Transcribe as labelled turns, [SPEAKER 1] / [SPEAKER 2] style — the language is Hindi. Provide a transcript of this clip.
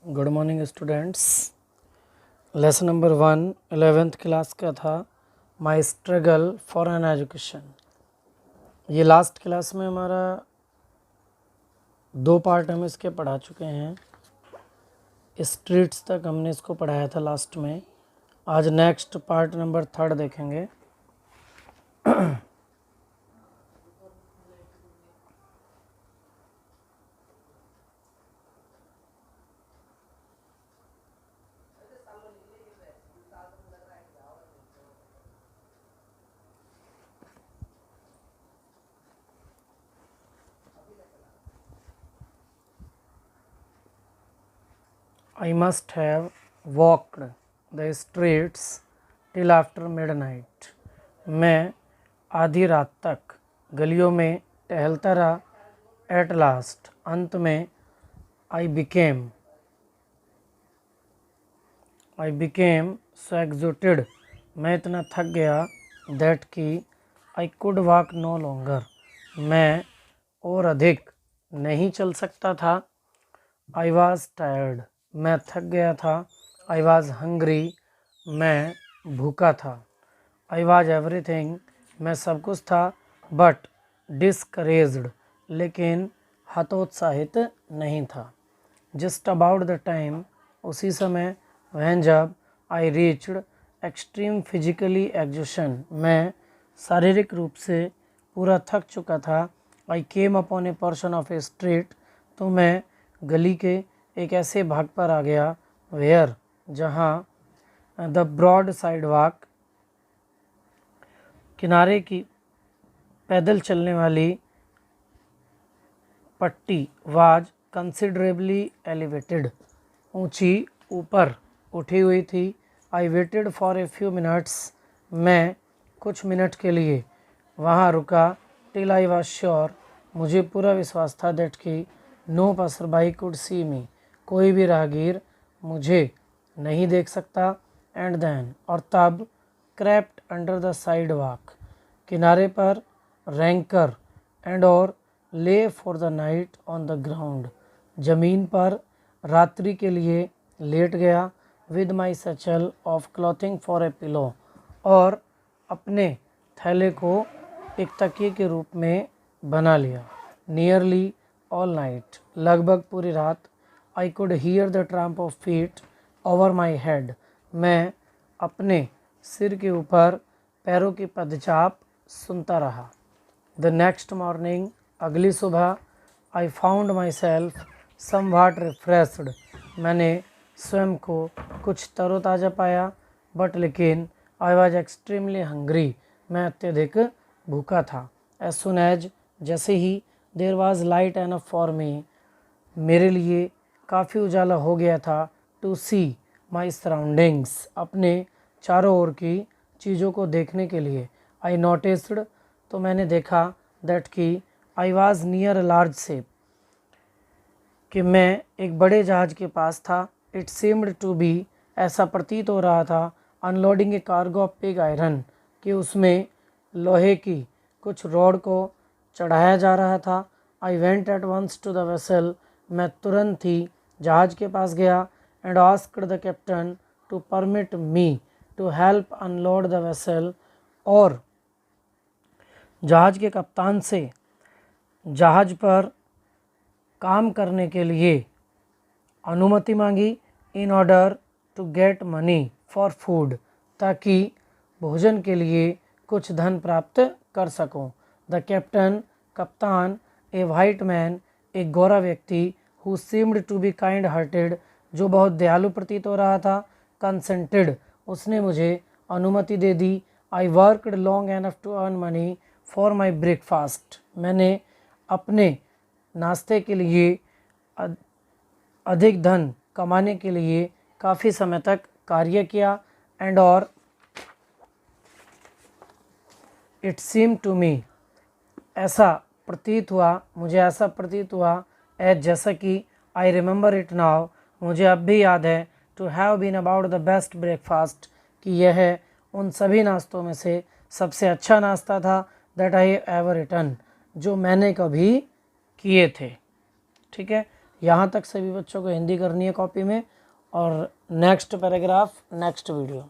[SPEAKER 1] Good morning students. Lesson number 1 11th class का था माई स्ट्रगल फॉर एन एजुकेशन। ये लास्ट क्लास में हमारा 2 पार्ट हम इसके पढ़ा चुके हैं। स्ट्रीट्स तक हमने इसको पढ़ाया था लास्ट में। आज नेक्स्ट पार्ट नंबर 3 देखेंगे। I must have walked the streets till after midnight। मैं आधी रात तक गलियों में टहलता रहा। At last अंत में I became so exhausted, मैं इतना थक गया that कि I could walk no longer, मैं और अधिक नहीं चल सकता था। I was tired, मैं थक गया था। I was hungry, मैं भूखा था। I was everything, मैं सब कुछ था। But discouraged, लेकिन हतोत्साहित नहीं था। Just about the time, उसी समय when जब I reached extreme physically exhaustion, मैं शारीरिक रूप से पूरा थक चुका था। I came upon a portion of a street, तो मैं गली के एक ऐसे भाग पर आ गया वेयर जहाँ द ब्रॉड साइड वॉक, किनारे की पैदल चलने वाली पट्टी वाज कंसिडरेबली एलिवेटेड, ऊंची ऊपर उठी हुई थी। I waited for a few minutes, मैं कुछ मिनट के लिए वहाँ रुका। टिल आई वाज श्योर, मुझे पूरा विश्वास था दैट कि no passer by could see me, कोई भी राहगीर मुझे नहीं देख सकता। एंड देन, और तब crept under the side walk, किनारे पर रैंक कर, एंड और ले for the night on the ground, जमीन पर रात्रि के लिए लेट गया। विद माई सचल of clothing for a pillow, और अपने थैले को एक तकिए के रूप में बना लिया। नियरली ऑल नाइट, लगभग पूरी रात। I could hear the Trump of feet over my head, मैं अपने सिर के ऊपर पैरों की पदचाप सुनता रहा। द नेक्स्ट मॉर्निंग, अगली सुबह। I found my self समवाट refreshed, मैंने स्वयं को कुछ तरोताज़ा पाया। बट लेकिन आई वॉज एक्सट्रीमली हंग्री, मैं अत्यधिक भूखा था। एज सुन एज, जैसे ही there was light enough for me, मेरे लिए काफ़ी उजाला हो गया था। टू सी माई सराउंडिंग्स, अपने चारों ओर की चीज़ों को देखने के लिए। आई नोटिस्ड, तो मैंने देखा दैट कि I was near a large ship, कि मैं एक बड़े जहाज़ के पास था। इट सीम्ड टू बी, ऐसा प्रतीत हो रहा था। Unloading A cargo of pig iron, कि उसमें लोहे की कुछ रॉड को चढ़ाया जा रहा था। I went at once to the vessel, मैं तुरंत ही जहाज़ के पास गया। And asked the captain to permit me to help unload the vessel, और जहाज़ के कप्तान से जहाज़ पर काम करने के लिए अनुमति मांगी। In order to get money for food, ताकि भोजन के लिए कुछ धन प्राप्त कर सकूं। द कैप्टन, कप्तान, ए वाइट मैन, एक गोरा व्यक्ति, who seemed to be kind hearted, जो बहुत दयालु प्रतीत हो रहा था। कंसेंटेड, उसने मुझे अनुमति दे दी। I worked long enough to earn money for my breakfast, मैंने अपने नाश्ते के लिए अधिक धन कमाने के लिए काफ़ी समय तक कार्य किया। एंड और इट सीम टू मी, ऐसा प्रतीत हुआ, मुझे ऐसा प्रतीत हुआ, एज जैसा कि आई रिमेंबर इट नाउ, मुझे अब भी याद है। To have been about the best breakfast, कि यह उन सभी नाश्तों में से सबसे अच्छा नाश्ता था। दैट आई एवर इटन, जो मैंने कभी किए थे। ठीक है, यहाँ तक सभी बच्चों को हिंदी करनी है कॉपी में, और नेक्स्ट पैराग्राफ नेक्स्ट वीडियो।